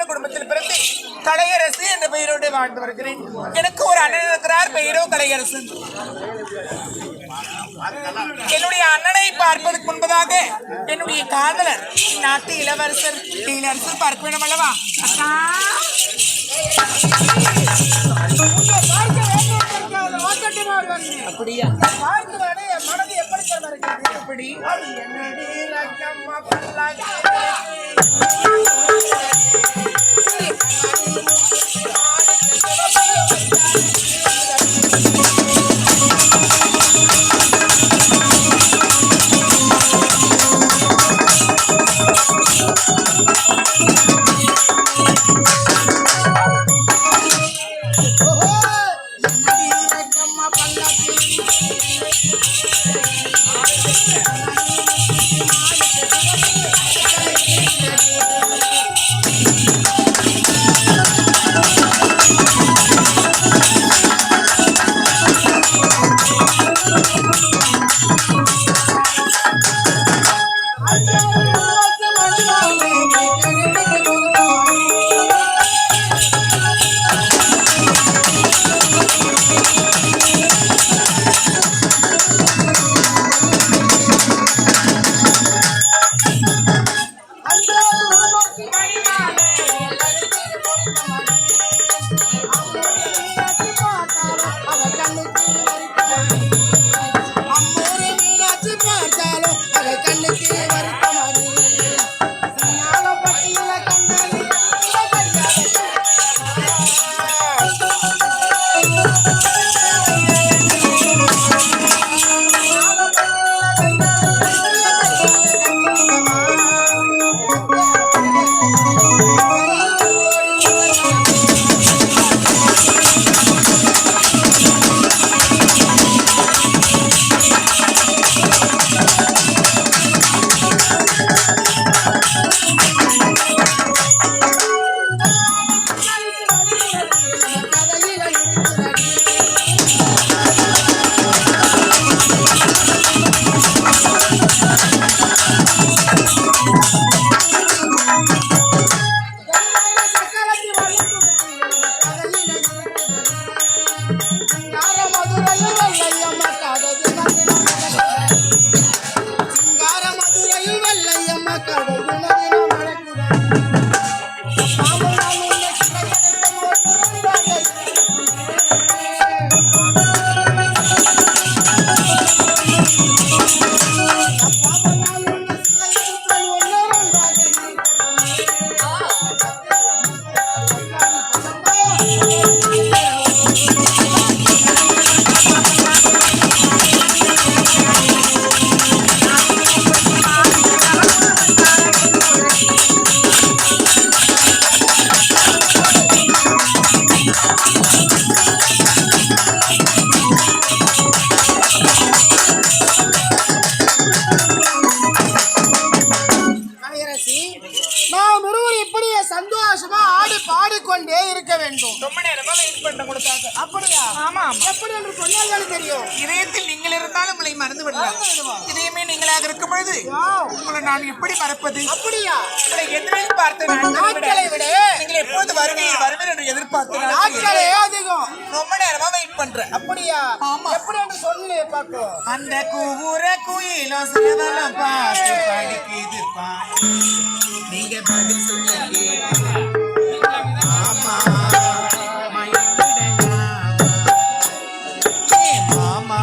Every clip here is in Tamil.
குடும்பத்தில் பிறந்து கலையரசு என்ற பெயரோடு வாழ்ந்து வருகிறேன். எனக்கு ஒரு அண்ணன் இருக்கிறார், பெயரோ கலையரசு. என்னுடைய அண்ணனை பார்ப்பதற்கு முன்பதாக என்னுடைய காதலர் நாட்டு இளவரசர் பார்க்க வேண்டும் அல்லவா? அப்படியா? மனது எப்படி பாடி பாடிக்கொண்டே இருக்க வேண்டும். ரொம்ப நேரமா வெயிட் பண்றேன் உங்களுக்காக. அப்படியா? ஆமா எப்படி என்று சொன்னாலும் தெரியும். இதயத்தில் நீங்கள் இருந்தாலும் உங்களை மறந்து விடலாம். இதயமே நீங்களாக இருக்கும் பொழுது உங்களை நான் எப்படி மறப்பது? அப்படியா? உங்களை எதிரில் பார்த்த நாட்களை விட நீங்கள் எப்போது வருவீர் என்று எதிர்பார்த்து நாட்களே அதிகம். ரொம்ப நேரமா வெயிட் பண்றேன். அப்படியா? எப்படி என்று சொல்லி பார்ப்போம். அந்த கூவுற குயிலோ சிலவெல்லாம் பார்த்து படிக்குது பாட்டு. நீங்க பதில் சொல்லுங்க. ஆமா மாமா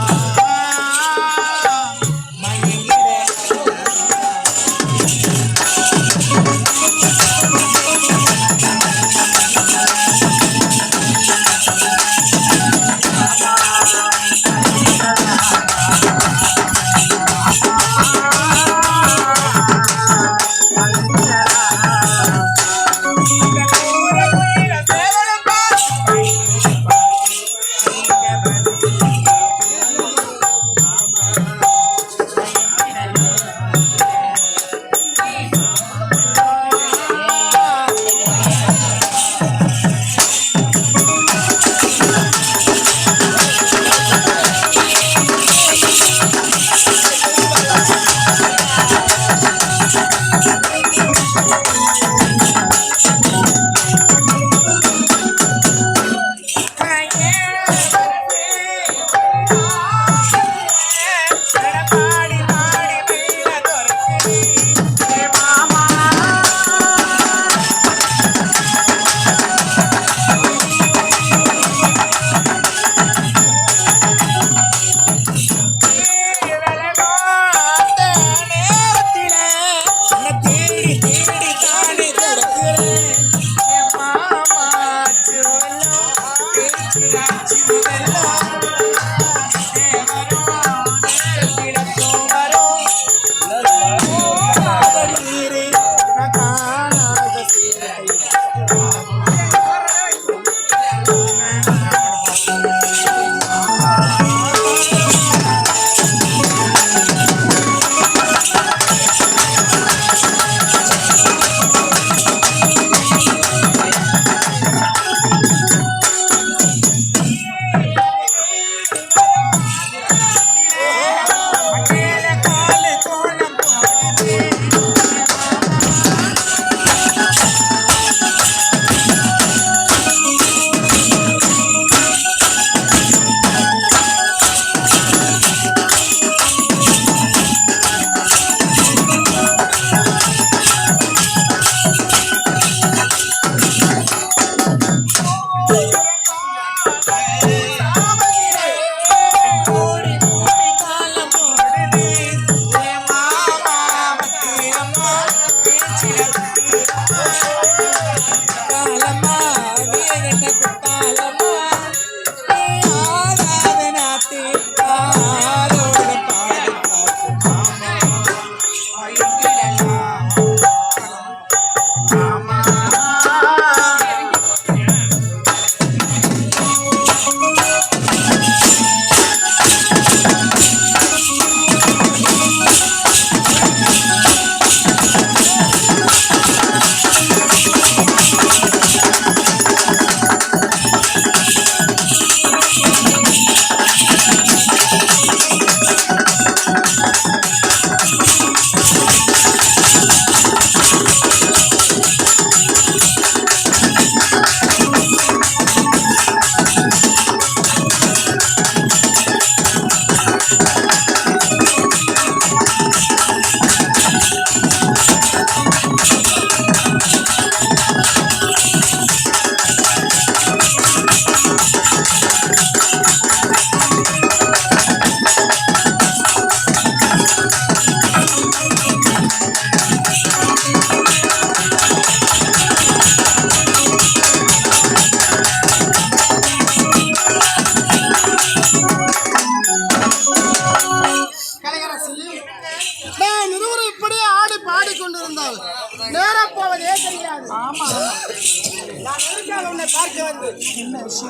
அவசரமாக உன்னை பார்க்க வந்து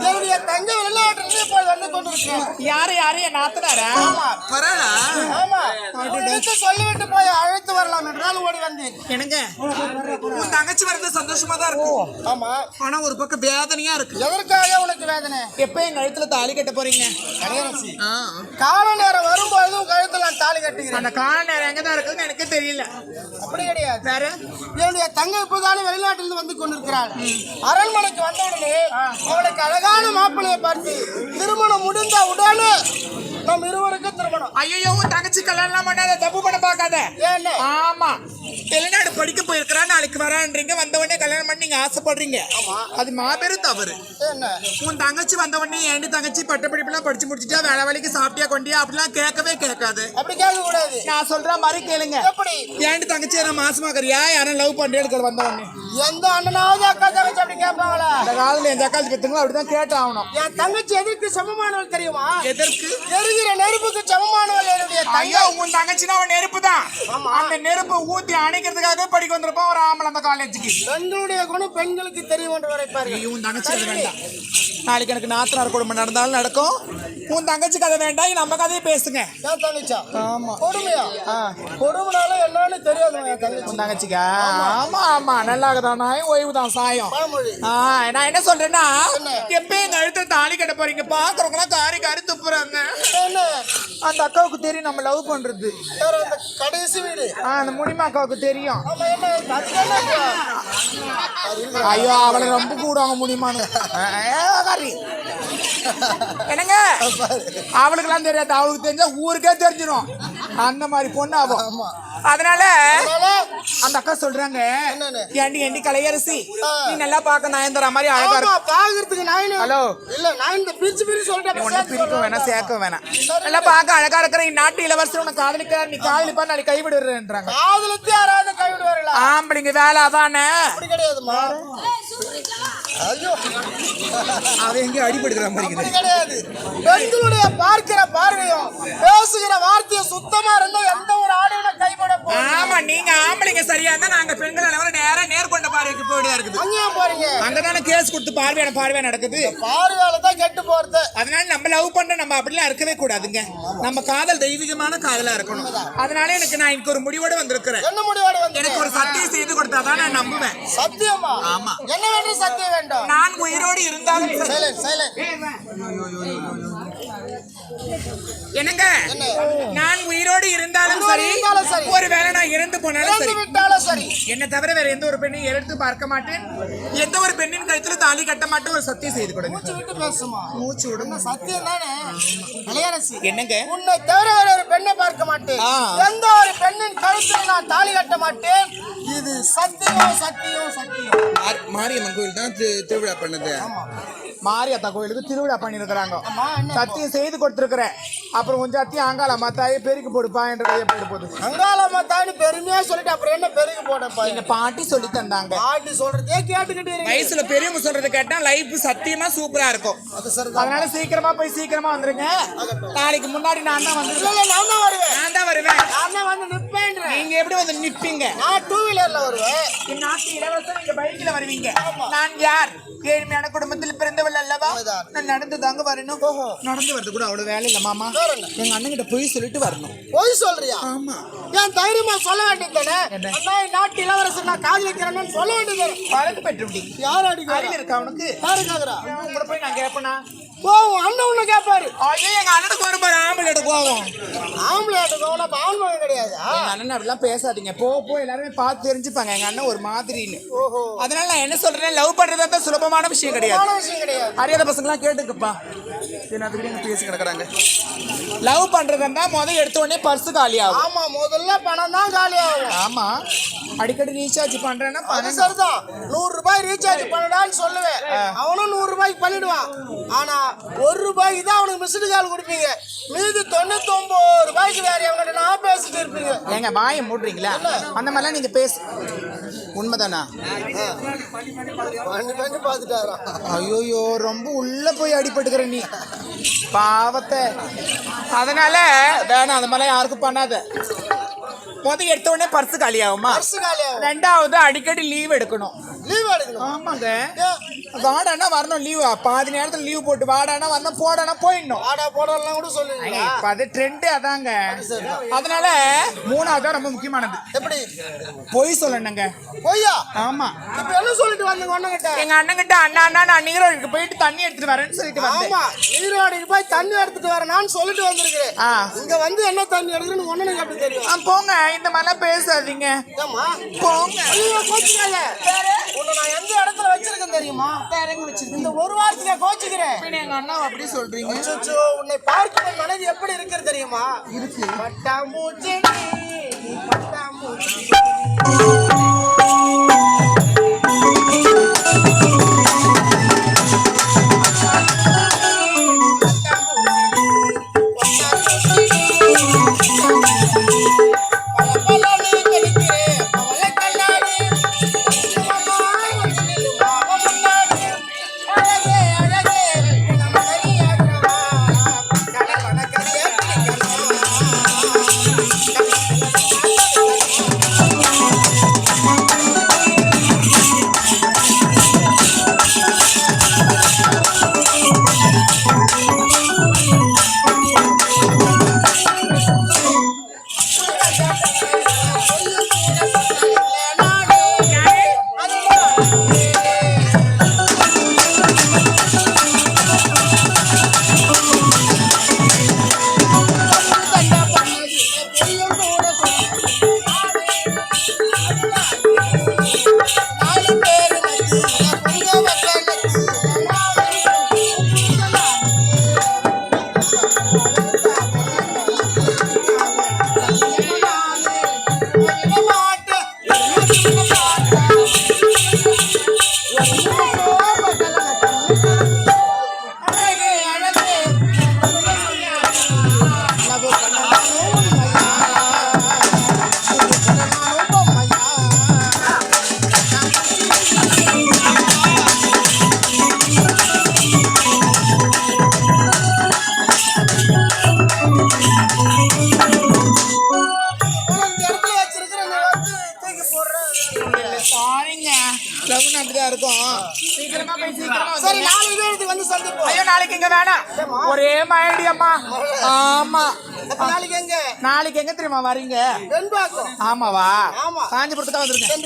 என்னுடைய தங்கை வெளிநாட்டிலிருந்து இப்போது வந்து கொண்டிருக்கிறேன். யாரு என் நாத்தனாரா? ஆமா பரவாயில்ல. ஆமா உன்னிடத்து சொல்லிவிட்டு போய் அழைத்து வரலாம் என்றால் ஓடி வந்தேன். என்னங்க உன் தங்கச்சி வரது சந்தோஷமா தான் இருக்கும். ஆமா ஆனா ஒரு பக்கம் வேதனையா இருக்கு. எதற்காக உனக்கு வேதனை? எப்ப என் கழுத்துல தாலி கட்ட போறீங்க? கடையரசி கால நேரம் வரும்போதும் கழுத்துல நான் தாலி கட்டுகிறேன். அந்த கால நேரம் எங்கதான் இருக்குன்னு எனக்கு தெரியல. அப்படி கிடையாது. வேற என்னுடைய தங்கை இப்போதானே வெளிநாட்டிலிருந்து வந்து கொண்டிருக்கிறாள். அரண்மனைக்கு வந்தவுடனே அவளுக்கு அழகான மாப்பிள்ளையை பார்த்து திருமணம் முடிந்த உடனே நம் இருவருக்கும் திருமணம். ஐயோ உன் தங்கச்சி கல்யாணம் பண்ணாத, தப்பு பண்ண பாக்காத. ஏன்னு? ஆமா வெளிநாடு படிக்க போயிருக்கிறா, நாளைக்கு வரான்றீங்க, வந்த உடனே கல்யாணம் பண்ணி நீங்க ஆசைப்படுறீங்க. அது மாபெரும் தவறு. என்ன உன் தங்கச்சி வந்த உடனே ஏண்டி தங்கச்சி பட்டப்படிப்புலாம் படிச்சு முடிச்சுட்டா வேலை வேலைக்கு சாப்பிட்டியா கொண்டியா அப்படிலாம் கேட்கவே கேட்காது. அப்படி கேட்க கூடாது. நான் சொல்ற மாதிரி கேளுங்க. எப்படி ஏண்டி தங்கச்சி என்ன மாசமாக்கறியா, யாரும் லவ் பண்றேன்னு வந்த உடனே எந்த அண்ணனாவது அக்கா தங்கச்சி அப்படி கேட்பாங்களா? அந்த காலத்துல எந்த அக்காலத்து பெற்றுங்களோ அப்படிதான் கேட்டு ஆகணும். என் தங்கச்சி எதற்கு சமமானவள் தெரியுமா? எதற்கு? எரிகிற நெருப்புக்கு சமமானவள் என்னுடைய தங்கை. ஐயோ உன் தங்கச்சினா அவன் நெருப்பு தான். அந்த நெருப்பு ஊத்தி அணைக்கிறதுக்காக படிக்க வந்திருப்பான் ஒரு ஆம்பளை அந்த காலேஜுக்கு. பெண்களுடைய குணம் பெண்களுக்கு தெரியும் என்று உரைப்பார்கள். உன் தங்கச்சி அது வேண்டாம். நாளைக்கு எனக்கு நாத்தனார் குடும்பம் நடந்தாலும் நடக்கும். உன் தங்கச்சி கதை வேண்டாம், நம்ம கதையை பேசுங்க. என் தங்கச்சா? ஆமா கொடுமையா? கொடுமைனால என்னன்னு தெரியாது என் தங்கச்சி. உன் தங்கச்சிக்கா? ஆமா ஆமா நல்லாகதான் ஓய்வு தான் சாயம். பழமொழி. நான் என்ன சொல்றேன்னா எப்ப எங்க அழுத்த தாலி கட்ட போறீங்க பாக்குறவங்க எல்லாம் காரி காரி துப்புறாங்க. என்ன அந்த அக்காவுக்கு தெரியும் நம்ம லவ் பண்றது. வேற அந்த கடைசி வீடு அந்த முனிமா அக்காவுக்கு தெரியும். ஆமா என்ன அது என்ன? ஐயோ அவளை ரொம்ப கூடுவாங்க முடியுமான்னு. என்னங்க அவளுக்கெல்லாம் தெரியாது, அவளுக்கு தெரிஞ்சா ஊருக்கே தெரிஞ்சிடும். அந்த மாதிரி பொண்ணு ஆகும். அதனால அந்த அக்கா சொல்றாங்க ஏண்டி கலையரசி நீ நல்லா பாக்க நயன்தாரா மாதிரி அழகா இருக்கு. பாக்குறதுக்கு நான் ஹலோ இல்ல நான் இந்த பிரிச்சு சொல்றேன். ஒன்னும் பிரிக்க வேணாம் சேர்க்க வேணாம். நல்லா பாக்க அழகா இருக்கிற நாட்டு இளவரசர் உன்னை காதலிக்க நீ காதலிப்பா நாளைக்கு கைவிடுறேன்றாங்க. காதலித்து யாராவது கைவிடுவார்களா? ஆம்பளைங்க வேலை அதானே. அப்படி கிடையாதுமா. ஐயோ அவ எங்கேயும் அடிபடுக்கிற மாதிரி அப்படி கிடையாது. பெண்களுடைய பார்க்கிற பார்வையும் பேசுகிற வார்த்தையும் சுத்தமா இருந்தா எந்த ஒரு ஆடையோட கைவிட போறோம். ஆமா நீங்க ஆம்பளைங்க சரியா இருந்தா நாங்க பெண்கள் அளவுல நேரா நேர்கொண்ட பார்வைக்கு போயிடா இருக்குது. அங்கேயா போறீங்க? அங்கதானே கேஸ் கொடுத்து பார்வையா நடக்குது. பார்வையால தான் கெட்டு போறது. அதனால நம்ம லவ் பண்ற நம்ம அப்படிலாம் இருக்கவே கூடாதுங்க. நம்ம காதல் தெய்வீகமான காதலா இருக்கணும். அதனால நான் இன்னைக்கு ஒரு முடிவோட வந்திருக்கிறேன். என்ன முடிவோட வந்து? எனக்கு ஒரு சத்தியம் செய்து கொடுத்தாதான் நான் நம்புவேன். சத்தியமா? ஆமா. என்ன வேண்டும் சத்தியம் வேண்டும்? நான் உயிரோடு இருந்தாலும் என்னங்க நான் உயிரோடு இருந்தாலும் சரி, ஒருவேளை நான் இறந்து போனாலும் சரி, என்ன தவிர வேற எந்த ஒரு பெண்ணையும் எடுத்து பார்க்க மாட்டேன். எந்த ஒரு பெண்ணின் கழுத்துல தாலி கட்ட மாட்டேன். ஒரு சத்தியம் செய்து கொடுங்க. மூச்சு விட்டு பேசுமா? மூச்சு விடுங்க. சத்தியம் தானே கலையரசி? என்னங்க உன்னை தவிர வேற ஒரு பெண்ணை பார்க்க மாட்டேன். எந்த ஒரு பெண்ணின் கழுத்துல நான் தாலி கட்ட மாட்டேன். இது சத்தியம் சத்தியம் சத்தியம். மாரியம்மன் கோயில் தான் திருவிழா பண்ணது. மாரியாத்தா கோயிலுக்கு திருவிழா பண்ணிருக்கிறாங்க. சத்தியம் செய்து கொடுத்துருக்கிறேன். அப்புறம் கொஞ்சம் அத்தியம் அங்காள மாத்தாயே பெருக்கி போடுப்பா என்ற கையை போயிட்டு போகுது. அங்காள மாத்தான்னு பெருமையா சொல்லிட்டு அப்புறம் என்ன பெருக்கி போடப்பா? எங்க பாட்டி சொல்லி தந்தாங்க. பாட்டி சொல்றதே கேட்டுக்கிட்டு வயசுல பெரியவங்க சொல்றதை கேட்டா லைஃப் சத்தியமா சூப்பரா இருக்கும். அதனால சீக்கிரமா போய் சீக்கிரமா வந்துருங்க. நாளைக்கு முன்னாடி நான் தான் வந்துருவேன். நான் தான் வருவேன். நான் தான் வருவேன். நான் தான் வந்து நிப்பேன். நீங்க எப்படி வந்து நிப்பீங்க? நான் டூ வீலர்ல வருவேன். என் நாட்டு இளவரசர் நீங்க பைக்ல வருவீங்க. நான் யார்? ஏழ்மையான குடும்பத்தில் பிறந்தவள் அல்லவா? நான் நடந்து தாங்க வரணும். நடந்து வரது கூட அவ்வளவு வேலை இல்ல மாமா. எங்க அண்ணன் கிட்ட போய் சொல்லிட்டு வரணும். போய் சொல்றியா? ஆமா. ஏன் தைரியமா சொல்ல வேண்டியதானே? நான் நாட்டு இளவரசர் நான் காதலிக்கிறேன்னு சொல்ல வேண்டியது. வழக்கு பெற்று யார் அடிக்க அறிவு இருக்கா உனக்கு? யாருக்காகறா? உங்களை போய் நான் கேட்பேனா? ஓ அண்ணன் உன்னை கேட்பாரு. ஐயோ எங்க அண்ணனுக்கு ஒரு பாரு ஆம்பளையோட கோவம். ஆம்பளையோட கோவம் அப்ப ஆம்பளை கிடையாது. எங்க அண்ணன் அப்படிலாம் பேசாதீங்க. போ எல்லாருமே பார்த்து தெரிஞ்சுப்பாங்க எங்க அண்ணன் ஒரு மாதிரின்னு. அதனால நான் என்ன சொல்றேன், லவ் பண்றது அந்த சுலபமான விஷயம் கிடையாது. அறியாத பசங்க எல்லாம் கேட்டுக்குப்பா. என்னத்துக்கு பேசி கிடக்குறாங்க. லவ் பண்றதுன்னா முதல் எடுத்த உடனே பர்ஸ் காலி ஆகும். ஆமா முதல்ல பணம் தான் காலி ஆகும். ஆமா அடிக்கடி ரீசார்ஜ் பண்றேன்னா பணம் சரிதான். 100 ரூபாய் ரீசார்ஜ் பண்ணடான்னு சொல்லுவேன். அவனும் 100 ரூபாய்க்கு பண்ணிடுவான். ஆனா 1 ரூபாய்க்கு தான் அவனுக்கு மிஸ்டு கால் கொடுப்பீங்க. மீதி 99 ரூபாய்க்கு வேற எவங்கிட்ட நான் பேசிட்டு இருப்பீங்க. ஏங்க வாயை மூடுறீங்களா? அந்த மாதிரிலாம் நீங்க பேசு. உண்மைதானா? பண்ணி பார்த்துட்டாரா? ஐயோயோ ரொம்ப உள்ள போய் அடிபட்டுக்கிற நீ பாவத்தை. அதனால வேணாம் அந்த மாதிரிலாம் யாருக்கும் பண்ணாத. முதல் எடுத்த உடனே பர்ஸ் காலி ஆகுமா? பர்ஸ் காலி ஆகும். ரெண்டாவது அடிக்கடி லீவ் எடுக்கணும். லீவ் லீவ் எடுக்கணும். ஆமாங்க. வாடானா வரணும் லீவ். பாதி நேரத்துல லீவ் போட்டு வாடானா வரணும், போடானா போயிடணும். வாடா போடலாம் கூட சொல்லுவீங்க. இப்ப அது ட்ரெண்ட் அதாங்க. அதனால மூணாவது ரொம்ப முக்கியமானது. எப்படி? பொய் சொல்லணுங்க. பொய்யா? ஆமா. இப்ப என்ன சொல்லிட்டு வந்தீங்க அண்ணன் கிட்ட? எங்க அண்ணன் கிட்ட அண்ணா நான் நீரோடுக்கு போயிட்டு தண்ணி எடுத்துட்டு வரேன்னு சொல்லிட்டு வந்தேன். ஆமா, நீரோடுக்கு போய் தண்ணி எடுத்துட்டு வரேன்னு சொல்லிட்டு வந்திருக்கிறேன். இங்க வந்து என்ன தண்ணி எடுக்கிறேன்னு ஒண்ணு எப்படி தெரியும்? போங்க, இந்த மாதிரிலாம் பேசாதீங்க. ஏமா போங்க. கோச்சிக்காத. உன்னை நான் எந்த இடத்துல வச்சிருக்கேன் தெரியுமா? இந்த ஒரு வாரத்துக்கு கோச்சிக்கிறேன். எங்க அண்ணா அப்படி சொல்றீங்க? உன்னை பார்க்கும் மனது எப்படி இருக்கிறது தெரியுமா? இருக்கு. பட்டாம்பூச்சி நீ பட்டாம்பூச்சி. நாளைக்கு எங்க வேணாம், ஒரே மழையடியம்மா. ஆமா, நாளைக்கு எங்க? நாளைக்கு எங்க தெரியுமா வரீங்க? ஆமாவா? காஞ்சிபுரத்துக்கு தான் வந்துருக்கேன்.